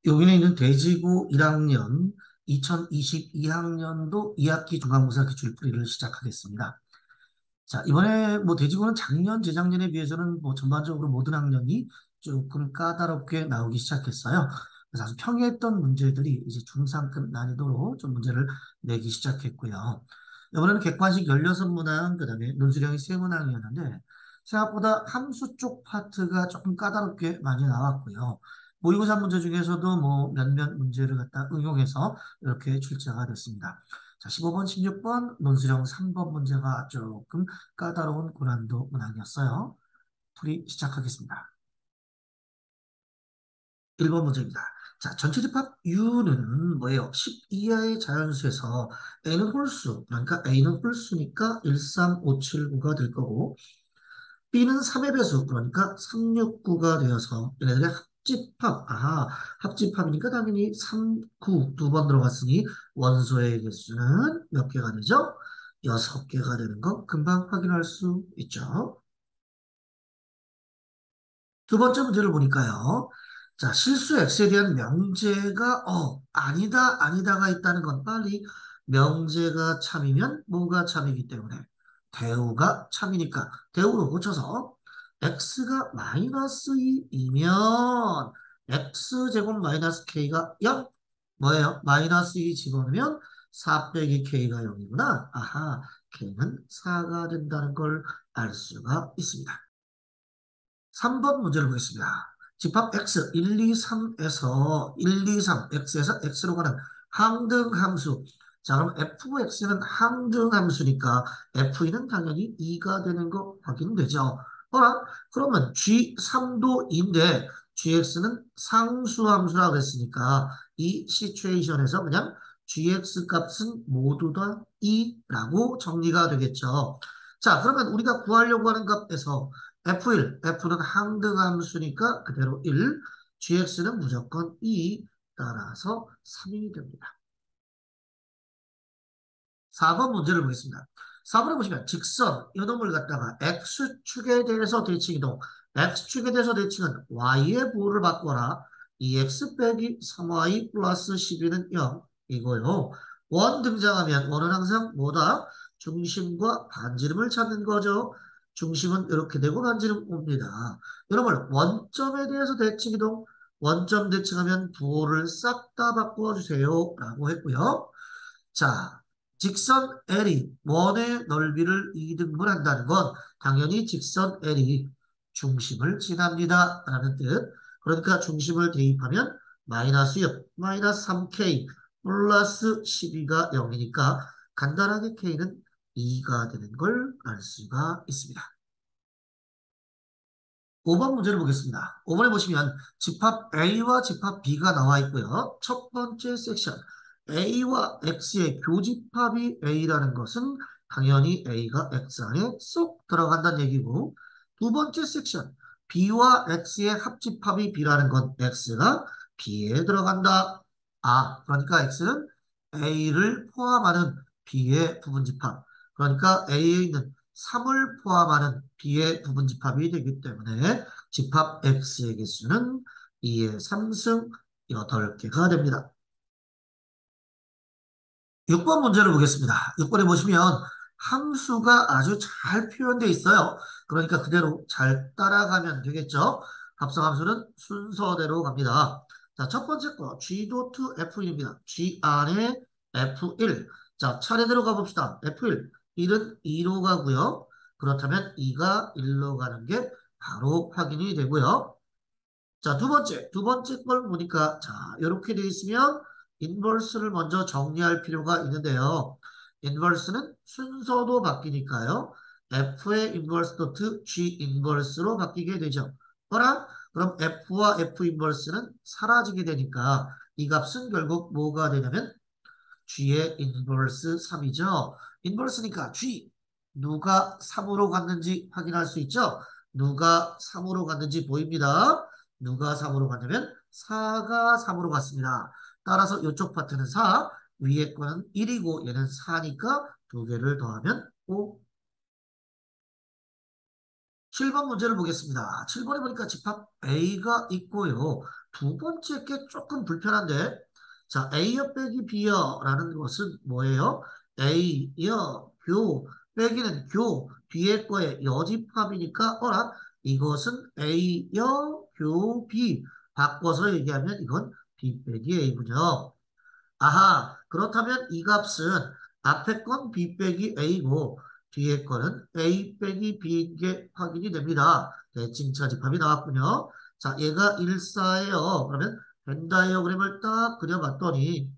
여기는 있는 대지고 1학년 2022학년도 2학기 중간고사 기출풀이를 시작하겠습니다. 자, 이번에 뭐 대지고는 작년, 재작년에 비해서는 뭐 전반적으로 모든 학년이 조금 까다롭게 나오기 시작했어요. 그래서 아주 평이했던 문제들이 이제 중상급 난이도로 좀 문제를 내기 시작했고요. 이번에는 객관식 16문항, 그 다음에 논술형이 3문항이었는데 생각보다 함수 쪽 파트가 조금 까다롭게 많이 나왔고요. 모의고사 문제 중에서도 뭐 몇몇 문제를 갖다 응용해서 이렇게 출제가 됐습니다. 자, 15번, 16번 논술형 3번 문제가 조금 까다로운 고난도 문항이었어요. 풀이 시작하겠습니다. 1번 문제입니다. 자, 전체 집합 U는 뭐예요? 10 이하의 자연수에서 N은 홀수, 그러니까 A는 홀수니까 13579가 될 거고 B는 3의 배수, 그러니까 369가 되어서 얘네들의 합집합, 합집합이니까 당연히 3, 9 두 번 들어갔으니 원소의 개수는 몇 개가 되죠? 6개가 되는 거 금방 확인할 수 있죠. 두 번째 문제를 보니까요. 자, 실수 X에 대한 명제가 아니다, 아니다가 있다는 건 빨리 명제가 참이면 뭐가 참이기 때문에 대우가 참이니까 대우로 고쳐서 X가 마이너스 2이면 X제곱 마이너스 K가 0 뭐예요? 마이너스 2 집어넣으면 4 빼기 K가 0이구나. K는 4가 된다는 걸 알 수가 있습니다. 3번 문제를 보겠습니다. 집합 x 1, 2, 3에서 1, 2, 3, x에서 x로 가는 항등함수. 자, 그럼 fx는 항등함수니까 f는 당연히 2가 되는 거 확인되죠. 그러면 g3도 2인데 gx는 상수함수라고 했으니까 이 시츄에이션에서 그냥 gx 값은 모두 다 2라고 정리가 되겠죠. 자, 그러면 우리가 구하려고 하는 값에서 F1, F는 항등함수니까 그대로 1, GX는 무조건 2, 따라서 3이 됩니다. 4번 문제를 보겠습니다. 4번에 보시면 직선, 이놈을 갖다가 X축에 대해서 대칭이동, X축에 대해서 대칭은 Y의 부호를 바꿔라. 2X 빼기 3Y 플러스 12는 0, 이거요. 원 등장하면 원은 항상 뭐다? 중심과 반지름을 찾는 거죠. 중심은 이렇게 되고 반지름 옵니다. 여러분, 원점에 대해서 대칭이동, 원점 대칭하면 부호를 싹 다 바꿔주세요. 라고 했고요. 자, 직선 L이 원의 넓이를 2등분 한다는 건 당연히 직선 L이 중심을 지납니다. 라는 뜻. 그러니까 중심을 대입하면 마이너스 6, 마이너스 3K 플러스 12가 0이니까 간단하게 K는 2가 되는 걸 알 수가 있습니다. 5번 문제를 보겠습니다. 5번에 보시면 집합 A와 집합 B가 나와 있고요. 첫 번째 섹션 A와 X의 교집합이 A라는 것은 당연히 A가 X 안에 쏙 들어간다는 얘기고 두 번째 섹션 B와 X의 합집합이 B라는 건 X가 B에 들어간다. 그러니까 X는 A를 포함하는 B의 부분집합. 그러니까 A에 있는 3을 포함하는 B의 부분집합이 되기 때문에 집합 X의 개수는 2의 3승 8개가 됩니다. 6번 문제를 보겠습니다. 6번에 보시면 함수가 아주 잘 표현되어 있어요. 그러니까 그대로 잘 따라가면 되겠죠. 합성함수는 순서대로 갑니다. 자, 첫 번째 거 G.to F1입니다. G 안에 F1. 자, 차례대로 가봅시다. F1. 1은 2로 가고요. 그렇다면 2가 1로 가는 게 바로 확인이 되고요. 자, 두 번째 걸 보니까, 자, 이렇게 돼 있으면 인버스를 먼저 정리할 필요가 있는데요. 인버스는 순서도 바뀌니까요. F의 인버스 도트 G 인버스로 바뀌게 되죠. 그럼 F와 F 인버스는 사라지게 되니까 이 값은 결국 뭐가 되냐면 G의 인버스 3이죠. 인버스니까 G, 누가 3으로 갔는지 확인할 수 있죠? 누가 3으로 갔는지 보입니다. 누가 3으로 갔냐면 4가 3으로 갔습니다. 따라서 이쪽 파트는 4, 위에 거는 1이고 얘는 4니까 두 개를 더하면 5. 7번 문제를 보겠습니다. 7번에 보니까 집합 A가 있고요. 두 번째 게 조금 불편한데, 자, A여 빼기 B여 라는 것은 뭐예요? A여 교 빼기는 교 뒤에 거에 여집합이니까 어라 이것은 A여 교 B 바꿔서 얘기하면 이건 B 빼기 A군요. 아하, 그렇다면 이 값은 앞에 건 B 빼기 A고 뒤에 거는 A 빼기 B인 게 확인이 됩니다. 대칭 차집합이 나왔군요. 자, 얘가 1사예요. 그러면 벤 다이어그램을 딱 그려봤더니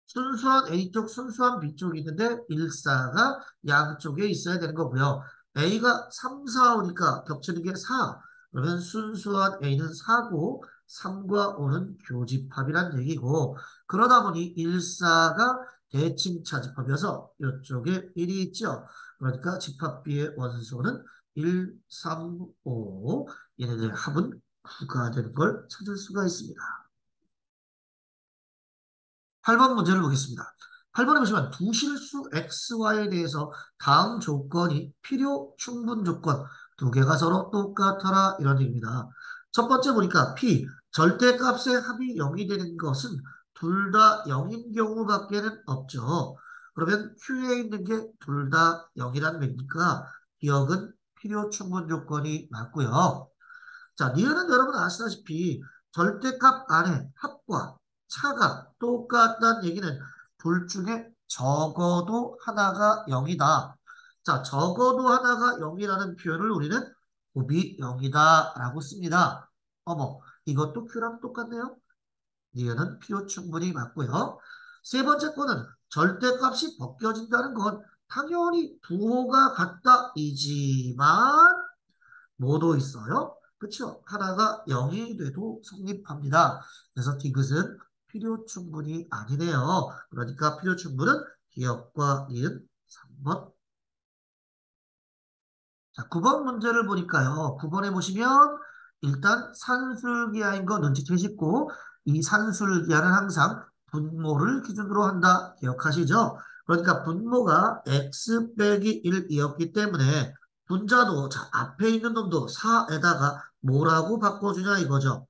순수한 A쪽, 순수한 B쪽이 있는데 1사가 양쪽에 있어야 되는 거고요. A가 3, 4 오니까 겹치는 게 4. 그러면 순수한 A는 4고 3과 5는 교집합이란 얘기고 그러다 보니 1사가 대칭 차집합이어서 이쪽에 1이 있죠. 그러니까 집합 B의 원소는 1, 3, 5 얘네들의 합은 9가 되는 걸 찾을 수가 있습니다. 8번 문제를 보겠습니다. 8번에 보시면 두 실수 xy에 대해서 다음 조건이 필요 충분 조건 두 개가 서로 똑같아라 이런 얘기입니다. 첫 번째 보니까 p 절대값의 합이 0이 되는 것은 둘 다 0인 경우밖에는 없죠. 그러면 q에 있는 게 둘 다 0이란 얘기니까 기억은 필요 충분 조건이 맞고요. 자, 니은은 여러분 아시다시피 절대값 안에 합과 차가 똑같다는 얘기는 둘 중에 적어도 하나가 0이다. 자, 적어도 하나가 0이라는 표현을 우리는 곱이 0이다 라고 씁니다. 어머, 이것도 Q랑 똑같네요. 니은은 필요 충분히 맞고요. 세 번째 거는 절대값이 벗겨진다는 건 당연히 부호가 같다이지만 뭐도 있어요? 그쵸? 하나가 0이 돼도 성립합니다. 그래서 디귿은 필요 충분이 아니네요. 그러니까 필요 충분은 기억과 니은 3번. 자, 9번 문제를 보니까요. 9번에 보시면 일단 산술기하인 거 눈치채시고 이 산술기하는 항상 분모를 기준으로 한다 기억하시죠? 그러니까 분모가 x 빼기 1이었기 때문에 분자도 자 앞에 있는 놈도 4에다가 뭐라고 바꿔주냐 이거죠.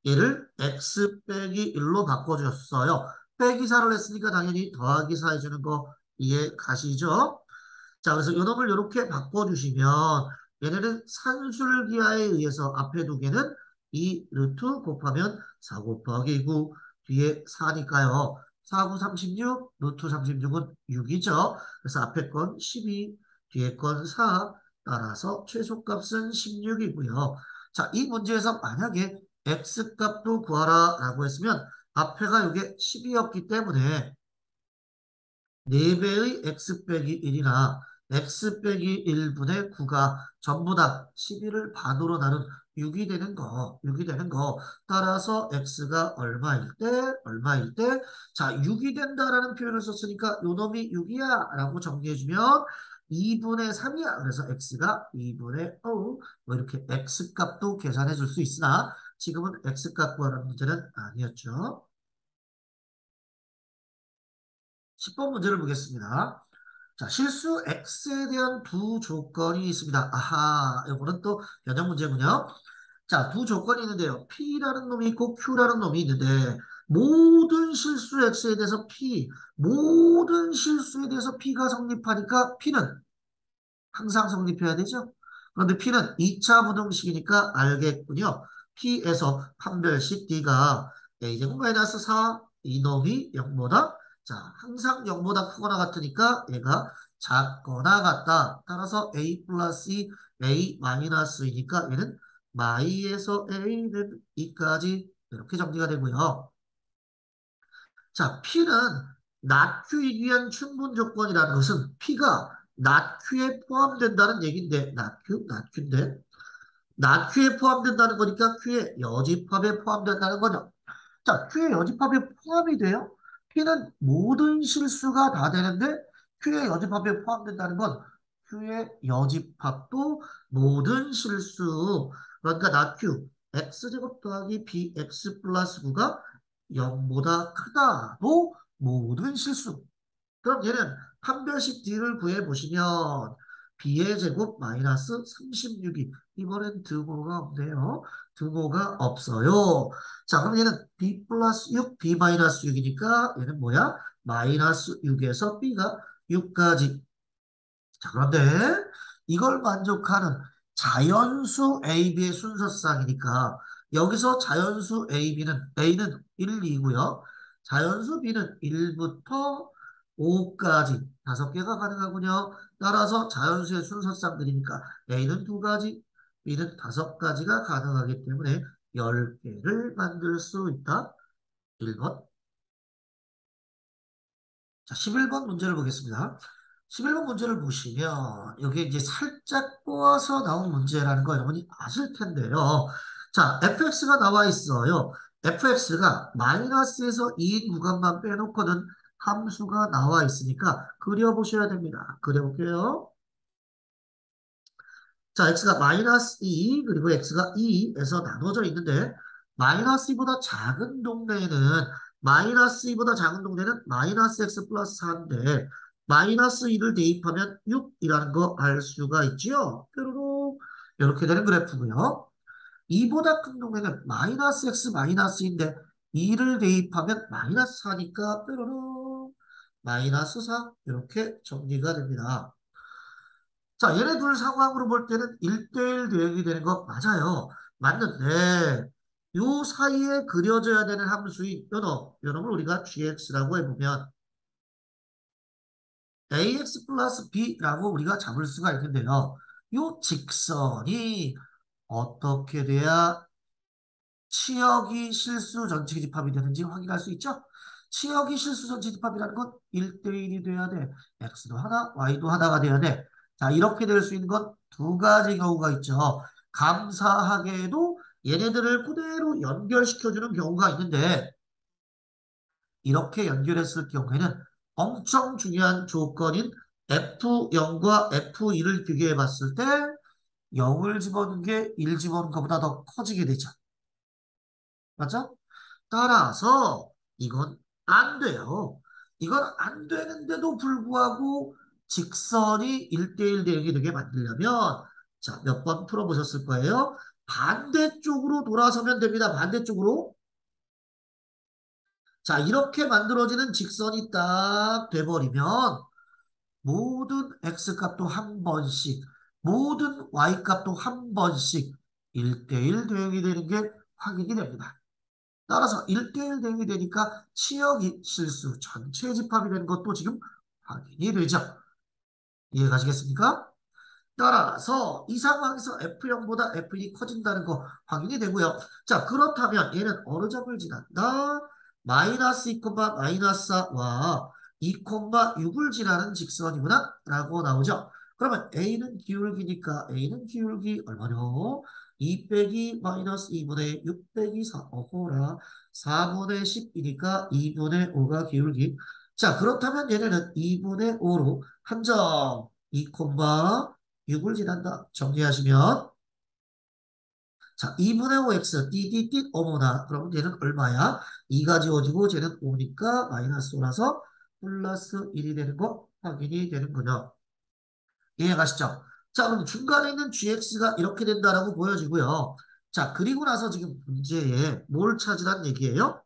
얘를 x 빼기 1로 바꿔줬어요. 빼기 4를 했으니까 당연히 더하기 4 해주는 거 이해 가시죠? 자, 그래서 요놈을 이렇게 바꿔주시면 얘네는 산술기하에 의해서 앞에 두 개는 이 루트 곱하면 4 곱하기 9 뒤에 4니까요. 4, 9, 36, 루트 36은 6이죠. 그래서 앞에 건 12, 뒤에 건 4, 따라서 최소값은 16이고요. 자, 이 문제에서 만약에 x값도 구하라 라고 했으면 앞에가 이게 10이었기 때문에 4배의 x 빼기 1이나 x 빼기 1분의 9가 전부 다 11을 반으로 나눈 6이 되는 거, 6이 되는 거. 따라서 x가 얼마일 때, 자, 6이 된다라는 표현을 썼으니까 요 놈이 6이야 라고 정리해주면 2분의 3이야. 그래서 x가 2분의 5, 뭐 이렇게 x 값도 계산해 줄 수 있으나 지금은 x 값 구하는 문제는 아니었죠. 10번 문제를 보겠습니다. 자, 실수 X에 대한 두 조건이 있습니다. 아하, 이거는 또 변형 문제군요. 자, 두 조건이 있는데요. P라는 놈이 있고 Q라는 놈이 있는데 모든 실수 X에 대해서 모든 실수에 대해서 P가 성립하니까 P는 항상 성립해야 되죠. 그런데 P는 2차 부등식이니까 알겠군요. P에서 판별식 D가 A제곱 마이너스 4 이놈이 0보다 자 항상 0보다 크거나 같으니까 얘가 작거나 같다. 따라서 A 플러스 A 마이너스 이니까 얘는 마이에서 A는 2까지 이렇게 정리가 되고요. 자, P는 낙Q이기 위한 충분 조건이라는 것은 P가 낙Q에 포함된다는 얘기인데, 낙Q인데, 낙Q에 포함된다는 거니까 Q의 여집합에 포함된다는 거죠. 자, Q의 여집합에 포함이 돼요? P는 모든 실수가 다 되는데, Q의 여집합에 포함된다는 건 Q의 여집합도 모든 실수, 그러니까 낙Q, X제곱 더하기 BX 플러스 9가 0보다 크다도 모든 실수. 그럼 얘는 판별식 D를 구해보시면 b의 제곱 마이너스 36이 이번엔 등호가 없네요. 등호가 없어요. 자, 그럼 얘는 b 플러스 6, b 마이너스 6이니까 얘는 뭐야? 마이너스 6에서 b가 6까지. 자, 그런데 이걸 만족하는 자연수 AB의 순서쌍이니까 여기서 자연수 A는 1, 2고요. 자연수 B는 1부터 5까지 5개가 가능하군요. 따라서 자연수의 순서쌍들이니까 A는 2가지, B는 5가지가 가능하기 때문에 10개를 만들 수 있다. 1번. 자, 11번 문제를 보겠습니다. 11번 문제를 보시면 여기 이제 살짝 꼬아서 나온 문제라는 거 여러분이 아실 텐데요. 자, fx가 나와 있어요. fx가 마이너스에서 2인 구간만 빼놓고는 함수가 나와 있으니까 그려보셔야 됩니다. 그려볼게요. 자, x가 마이너스 2 그리고 x가 2에서 나눠져 있는데 마이너스 2보다 작은 동네에는 마이너스 2보다 작은 동네는 마이너스 x 플러스 4인데 마이너스 2를 대입하면 6이라는 거 알 수가 있지요. 뾰로로 이렇게 되는 그래프고요. 2보다 큰 동네는 마이너스 x 마이너스인데 2를 대입하면 마이너스 4니까 뾰로로 마이너스 4 이렇게 정리가 됩니다. 자, 얘네 둘 상황으로 볼 때는 1대1 대응이 되는 거 맞아요. 맞는데 요 사이에 그려져야 되는 함수인 요놈을 우리가 gx라고 해보면 ax 플러스 b라고 우리가 잡을 수가 있는데요. 요 직선이 어떻게 돼야 치역이 실수 전체 집합이 되는지 확인할 수 있죠? 치역이 실수 전체 집합이라는 건 1대1이 돼야 돼. x도 하나, y도 하나가 돼야 돼. 자, 이렇게 될 수 있는 건 두 가지 경우가 있죠. 감사하게도 얘네들을 그대로 연결시켜주는 경우가 있는데 이렇게 연결했을 경우에는 엄청 중요한 조건인 F0과 F2를 비교해 봤을 때 0을 집어넣은 게 1 집어넣은 것보다 더 커지게 되죠. 맞죠? 따라서 이건 안 돼요. 이건 안 되는데도 불구하고 직선이 1대1 대응이 되게 만들려면 자, 몇 번 풀어보셨을 거예요. 반대쪽으로 돌아서면 됩니다. 반대쪽으로. 자, 이렇게 만들어지는 직선이 딱 돼버리면 모든 x값도 한 번씩, 모든 y값도 한 번씩 1대1 대응이 되는 게 확인이 됩니다. 따라서 1대1 대응이 되니까 치역이 실수 전체 집합이 되는 것도 지금 확인이 되죠. 이해가시겠습니까? 따라서 이 상황에서 F0보다 F1이 커진다는 거 확인이 되고요. 자, 그렇다면 얘는 어느 점을 지난다? 마이너스 2, 마이너스 4와 2, 6을 지나는 직선이구나 라고 나오죠. 그러면 A는 기울기니까 A는 기울기 얼마요? 2 빼기 마이너스 2분의 6 빼기 4 어호라 4분의 10이니까 2분의 5가 기울기. 자, 그렇다면 얘네는 2분의 5로 한점 2, 6을 지난다. 정리하시면 자 2분의 5x 띠띠띠 어머나 그러면 얘는 얼마야? 2가 지워지고 쟤는 5니까 마이너스 5라서 플러스 1이 되는 거 확인이 되는 거죠. 이해가시죠? 자 그럼 중간에 있는 gx가 이렇게 된다라고 보여지고요. 자 그리고 나서 지금 문제에 뭘 찾으란 얘기예요?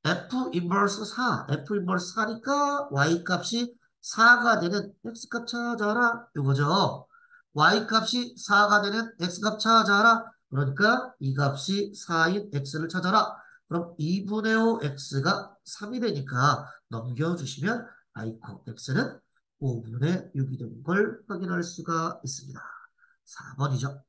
F 인버스 4, F 인버스 4니까 Y 값이 4가 되는 X 값 찾아라. 이거죠. Y 값이 4가 되는 X 값 찾아라. 그러니까 이 값이 4인 X를 찾아라. 그럼 2분의 5 X가 3이 되니까 넘겨주시면 I 코 X는 5분의 6이 되는 걸 확인할 수가 있습니다. 4번이죠.